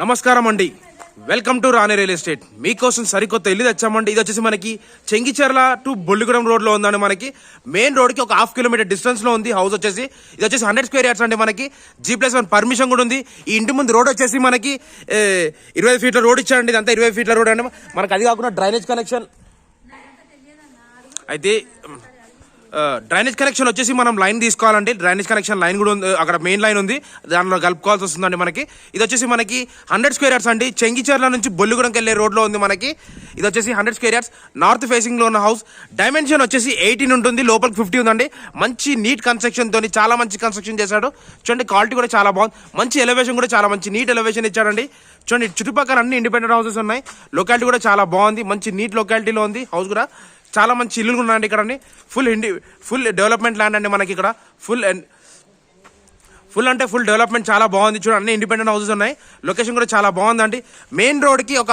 నమస్కారం అండి, welcome to Rani real estate. మీకోసం సరికొత్త ఇల్లు తెచ్చామండి. ఇది వచ్చేసి మనకి చెంగిచెర్ల టు బొల్లిగూడెం రోడ్లో ఉందండి. మనకి మెయిన్ రోడ్కి ఒక హాఫ్ కిలోమీటర్ డిస్టెన్స్లో ఉంది హౌస్ వచ్చేసి. ఇది వచ్చేసి 100 స్క్వేర్ యార్డ్స్ అండి. మనకి G+1 పర్మిషన్ కూడా ఉంది. ఈ ఇంటి ముందు రోడ్ వచ్చేసి మనకి 25 ఫీట్ల రోడ్ ఇచ్చారండి. ఇదంతా 20 ఫీట్ల రోడ్ అండి. మనకి అది కాకుండా డ్రైనేజ్ కనెక్షన్ అయితే డ్రైనేజ్ కనెక్షన్ వచ్చేసి మనం లైన్ తీసుకోవాలండి. డ్రైనేజ్ కనెక్షన్ లైన్ కూడా ఉంది, అక్కడ మెయిన్ లైన్ ఉంది, దానిలో కలుపుకోవాల్సి వస్తుందండి. మనకి ఇది వచ్చేసి మనకి 100 స్క్వేర్ యార్డ్స్ అండి. చెంగిచెర్ల నుంచి బొల్లిగూడెంకి వెళ్ళే రోడ్లో ఉంది. మనకి ఇది వచ్చేసి 100 స్క్వేర్ యార్డ్స్ నార్త్ ఫేసింగ్లో ఉన్న హౌస్. డైమెన్షన్ వచ్చేసి 18 ఉంటుంది, లోపలికి 50 ఉందండి. మంచి నీట్ కన్స్ట్రక్షన్ తోని చాలా మంచి కన్స్ట్రక్షన్ చేశాడు. చూడండి, క్వాలిటీ కూడా చాలా బాగుంది. మంచి ఎలివేషన్ కూడా చాలా మంచి నీట్ ఎలివేషన్ ఇచ్చాడండి. చూడండి, చుట్టుపక్కల అన్ని ఇండిపెండెంట్ హౌసెస్ ఉన్నాయి. లొకాలిటీ కూడా చాలా బాగుంది, మంచి నీట్ లొకాలిటీలో ఉంది హౌస్ కూడా. చాలా మంచి ఇల్లులు ఉన్నాయండి ఇక్కడ. ఫుల్ డెవలప్మెంట్ ల్యాండ్ అండి. మనకి ఇక్కడ ఫుల్ డెవలప్మెంట్ చాలా బాగుంది. చూడండి, అన్ని ఇండిపెండెంట్ హౌసెస్ ఉన్నాయి. లొకేషన్ కూడా చాలా బాగుందండి. మెయిన్ రోడ్కి ఒక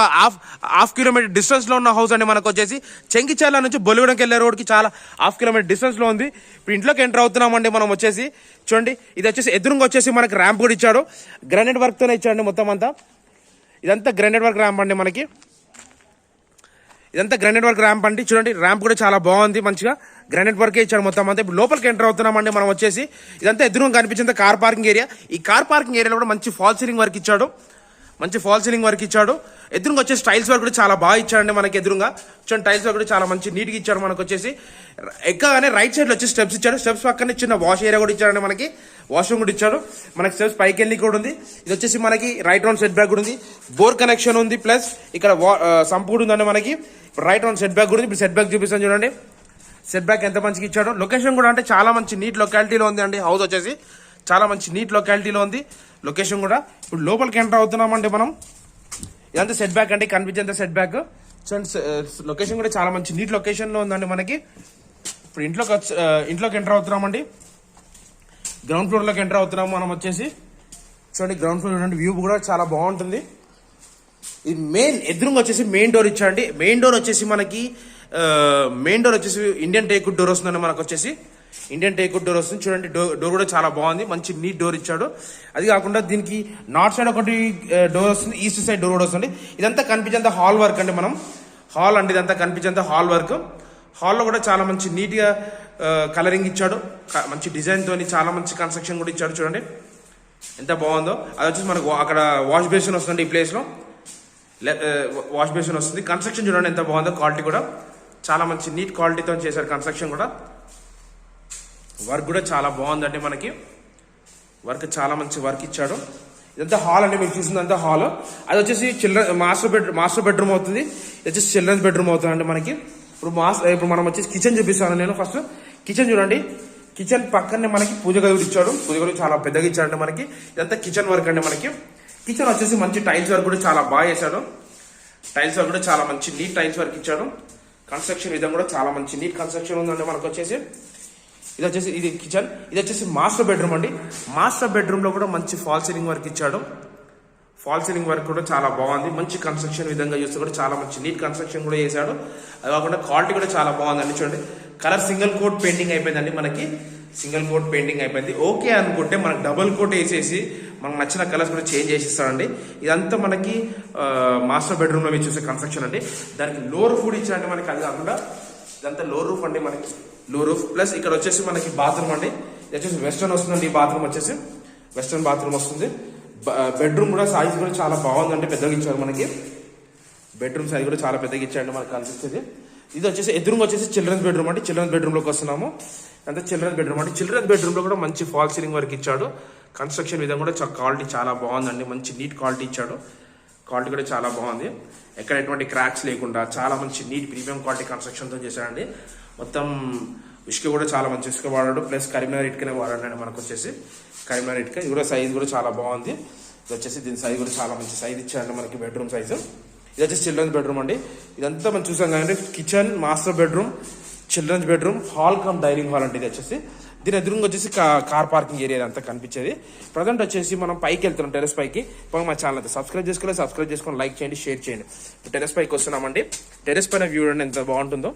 హాఫ్ కిలోమీటర్ డిస్టెన్స్లో ఉన్న హౌస్ అండి. మనకు వచ్చేసి చెంగిచెర్ల నుంచి బొల్లిగూడెంకి వెళ్ళే రోడ్కి చాలా హాఫ్ కిలోమీటర్ డిస్టెన్స్లో ఉంది. ఇప్పుడు ఇంట్లోకి ఎంటర్ అవుతున్నామండి మనం వచ్చేసి. చూడండి, ఇది వచ్చేసి ఎదురుగా వచ్చేసి మనకి ర్యాంప్ కూడా ఇచ్చాడు. గ్రానైట్ వర్క్తోనే ఇచ్చాడండి మొత్తం అంతా. ఇదంతా గ్రానైట్ వర్క్ ర్యాంప్ అండి. మనకి ఇదంతా గ్రానైట్ వర్క్ ర్యాంప్ అండి. చూడండి, ర్యాంప్ కూడా చాలా బాగుంది, మంచిగా గ్రానైట్ వర్కే ఇచ్చాడు మొత్తం అంతా. ఇప్పుడు లోపలికి ఎంటర్ అవుతున్నామండి మనం వచ్చేసి. ఇదంతా ఎదురుగా కనిపించింది కార్ పార్కింగ్ ఏరియా. ఈ కార్ పార్కింగ్ ఏరియాలో కూడా మంచి ఫాల్ సీలింగ్ వర్క్ ఇచ్చాడు. ఎదురుగా వచ్చేసి టైల్స్ వర్క్ కూడా చాలా బాగా ఇచ్చాడండి. మనకి ఎదురుగా చూడండి, టైల్స్ వర్క్ కూడా చాలా మంచి నీట్గా ఇచ్చాడు. మనకు వచ్చేసి ఎక్కగానే రైట్ సైడ్లో వచ్చి స్టెప్స్ ఇచ్చాడు. స్టెప్స్ పక్కనే చిన్న వాష్ ఏరియా కూడా ఇచ్చాడండి. మనకి వాష్రూమ్ కూడా ఇచ్చాడు. మనకి స్టెప్స్ పైకి వెళ్ళి కూడా ఉంది. ఇది వచ్చేసి మనకి రైట్ రౌండ్ సెట్ బ్యాక్ కూడా ఉంది, బోర్ కనెక్షన్ ఉంది, ప్లస్ ఇక్కడ సంప్ కూడా ఉందండి. మనకి రైట్ రౌండ్ సెట్ బ్యాక్ కూడా ఉంది. ఇప్పుడు సెట్ బ్యాక్ చూపిస్తాను చూడండి. సెట్ బ్యాక్ ఎంత మంచిగా ఇచ్చాడు. లొకేషన్ కూడా అంటే చాలా మంచి నీట్ లొకాలిటీలో ఉంది అండి. హౌస్ వచ్చేసి చాలా మంచి నీట్ లొకాలిటీలో ఉంది లొకేషన్ కూడా. ఇప్పుడు లోపలికి ఎంటర్ అవుతున్నామండి మనం. ఇదంతా సెట్ బ్యాక్ అంటే కనిపించేంత సెట్ బ్యాక్. లొకేషన్ కూడా చాలా మంచి నీట్ లొకేషన్లో ఉందండి. మనకి ఇప్పుడు ఇంట్లోకి ఎంటర్ అవుతున్నామండి. గ్రౌండ్ ఫ్లోర్లోకి ఎంటర్ అవుతున్నాము మనం వచ్చేసి. చూడండి, గ్రౌండ్ ఫ్లోర్ చూడండి, వ్యూ కూడా చాలా బాగుంటుంది. ఇది ఎదురుగా వచ్చేసి మెయిన్ డోర్ ఇచ్చాండి. మెయిన్ డోర్ వచ్చేసి ఇండియన్ టేక్వుడ్ డోర్ వస్తుందండి. మనకు వచ్చేసి ఇండియన్ టేక్వుడ్ డోర్ వస్తుంది. చూడండి, డోర్ కూడా చాలా బాగుంది, మంచి నీట్ డోర్ ఇచ్చాడు. అది కాకుండా దీనికి నార్త్ సైడ్ ఒకటి డోర్ వస్తుంది, ఈస్ట్ సైడ్ డోర్ కూడా వస్తుంది. ఇదంతా కనిపించేంత హాల్ వర్క్ అండి. హాల్ అండి, ఇదంతా కనిపించేంత హాల్ వర్క్. హాల్లో కూడా చాలా మంచి నీట్గా కలరింగ్ ఇచ్చాడు. మంచి డిజైన్ తోని చాలా మంచి కన్స్ట్రక్షన్ కూడా ఇచ్చాడు. చూడండి ఎంత బాగుందో. అది వచ్చేసి మనకు అక్కడ వాష్ బేసిన్ వస్తుంది. ఈ ప్లేస్లో వాష్ బేసిన్ వస్తుంది. కన్స్ట్రక్షన్ చూడండి ఎంత బాగుందో. క్వాలిటీ కూడా చాలా మంచి నీట్ క్వాలిటీతో చేశారు కన్స్ట్రక్షన్ కూడా. వర్క్ కూడా చాలా బాగుందండి. మనకి వర్క్ చాలా మంచి వర్క్ ఇచ్చాడు. ఇదంతా హాల్ అండి, మీరు చూసిందంతా హాల్. అది వచ్చేసి మాస్టర్ బెడ్రూమ్ అవుతుంది. ఇది వచ్చేసి చిల్డ్రన్స్ బెడ్రూమ్ అవుతుందండి. మనకి ఇప్పుడు మనం వచ్చేసి కిచెన్ చూపిస్తాను నేను. ఫస్ట్ కిచెన్ చూడండి. కిచెన్ పక్కనే మనకి పూజ గది ఇచ్చాడు. పూజ గది చాలా పెద్దగా ఇచ్చాడండి. మనకి ఇదంతా కిచెన్ వర్క్ అండి. మనకి కిచెన్ వచ్చేసి మంచి టైల్స్ వర్క్ కూడా చాలా బాగా చేశాడు. టైల్స్ వర్క్ కూడా చాలా మంచి నీట్ టైల్స్ వర్క్ ఇచ్చాడు. కన్స్ట్రక్షన్ విధంగా కూడా చాలా మంచి నీట్ కన్స్ట్రక్షన్ ఉందండి. మనకు వచ్చేసి ఇది కిచెన్. ఇది వచ్చేసి మాస్టర్ బెడ్రూమ్ అండి. మాస్టర్ బెడ్రూమ్ లో కూడా మంచి ఫాల్ సీలింగ్ వర్క్ ఇచ్చాడు. ఫాల్ సీలింగ్ వర్క్ కూడా చాలా బాగుంది. మంచి కన్స్ట్రక్షన్ విధంగా చూస్తే కూడా చాలా మంచి నీట్ కన్స్ట్రక్షన్ కూడా చేశాడు. అది కాకుండా క్వాలిటీ కూడా చాలా బాగుందండి. చూడండి, కలర్ సింగిల్ కోట్ పెయింటింగ్ అయిపోయిందండి. మనకి సింగిల్ కోట్ పెయింటింగ్ అయిపోయింది. ఓకే అనుకుంటే మనకి డబుల్ కోట్ వేసేసి మనకు నచ్చిన కలర్స్ కూడా చేంజ్ చేసిస్తాడండి. ఇదంతా మనకి మాస్టర్ బెడ్రూమ్ లో చూసే కన్స్ట్రక్షన్ అండి. దానికి లో రూఫ్ కూడా ఇచ్చారండి మనకి. అది కాకుండా ఇదంతా లో రూఫ్ అండి. మనకి లో రూఫ్ ప్లస్ ఇక్కడ వచ్చేసి మనకి బాత్రూమ్ అండి. ఇది వచ్చేసి వెస్టర్న్ వస్తుందండి. ఈ బాత్రూమ్ వచ్చేసి వెస్టర్న్ బాత్రూమ్ వస్తుంది. బెడ్రూమ్ కూడా సైజ్ కూడా చాలా బాగుందండి, పెద్దగా ఇచ్చారు మనకి. బెడ్రూమ్ సైజ్ కూడా చాలా పెద్దగా ఇచ్చారండి మనకి కనిపిస్తుంది. ఇది వచ్చేసి ఎదురుగా వచ్చేసి చిల్డ్రన్స్ బెడ్రూమ్ అండి. చిల్డ్రన్స్ బెడ్రూమ్ లోకి వస్తున్నాము. అంతా చిల్డ్రన్స్ బెడ్రూమ్ అండి. చిల్డ్రన్స్ బెడ్రూమ్ లో కూడా మంచి ఫాల్ సీలింగ్ వర్క్ ఇచ్చాడు. కన్స్ట్రక్షన్ విధంగా కూడా క్వాలిటీ చాలా బాగుందండి. మంచి నీట్ క్వాలిటీ ఇచ్చాడు. క్వాలిటీ కూడా చాలా బాగుంది. ఎక్కడ ఎటువంటి క్రాక్స్ లేకుండా చాలా మంచి నీట్ ప్రీమియం క్వాలిటీ కన్స్ట్రక్షన్తో చేశాడండి. మొత్తం ఇసుక కూడా చాలా మంచి ఇసుక వాడాడు. ప్లస్ కరీంనగర్ ఇటుకనే వాడాడండి. మనకు వచ్చేసి కరీంనగర్ ఇటుక. ఇది కూడా సైజ్ కూడా చాలా బాగుంది. ఇది వచ్చేసి దీని సైజ్ కూడా చాలా మంచి సైజ్ ఇచ్చాడండి మనకి బెడ్రూమ్ సైజు. ఇది వచ్చేసి చిల్డ్రన్స్ బెడ్రూమ్ అండి. ఇదంతా మనం చూసాం కదండి. Kitchen, master bedroom, children's bedroom, hall cum dining hall అంటే ఇది వచ్చేసి. దీని ఎదురుగా వచ్చేసి కార్ పార్కింగ్ ఏరియా అంతా కనిపించేది. ప్రజెంట్ వచ్చేసి మనం పైకి వెళ్తున్నాం, టెరెస్ పైకి. మా ఛానల్ అయితే సబ్స్క్రైబ్ చేసుకొని లైక్ చేయండి, షేర్ చేయండి. టెరెస్ పైకి వస్తున్నామండి. టెరెస్ పైన వ్యూ అండి ఎంత బాగుంటుందో.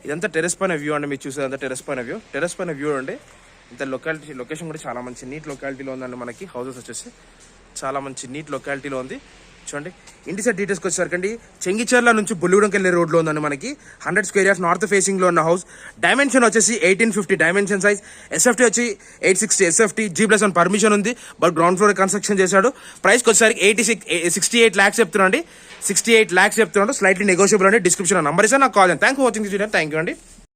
ఇదంతా టెరెస్ పైన వ్యూ అండి. మీరు చూసేదంతా టెరెస్ పైన వ్యూ అండి. ఇంత లొకేషన్ కూడా చాలా మంచి నీట్ లొకాలిటీలో ఉందండి. మనకి హౌసెస్ వచ్చేసి చాలా మంచి నీట్ లొకాలిటీలో ఉంది. చూడండి ఇంటి సైడ్ డీటెయిల్స్కి వచ్చేసరికండి చెంగిచెర్ల నుంచి బుల్లిగూడెంకి వెళ్ళే రోడ్లో ఉందండి. మనకి 100 స్క్వేర్ యార్డ్స్ నార్త్ ఫేసింగ్ లో ఉన్న హౌస్. డైమెన్షన్ వచ్చేసి 1850 డైమెన్షన్ సైజ్. ఎస్ఎఫ్టీ వచ్చి 860 ఎస్ఎఫ్టీ. G+1 పర్మిషన్ ఉంది, బట్ గ్రౌండ్ ఫ్లోర్ కన్స్ట్రక్షన్ చేశాడు. ప్రైస్కి వచ్చేసరికి 68 lakhs చెప్తున్నాడు అండి. 68 lakhs చెప్తున్నాడు. స్లైట్లీ నెగోషియబుల్ అండి. డిస్క్రిప్షన్ నంబర్ ఇస్తే నాకు కాల్ చేయండి. Thank for watching this video. Thank you అండి.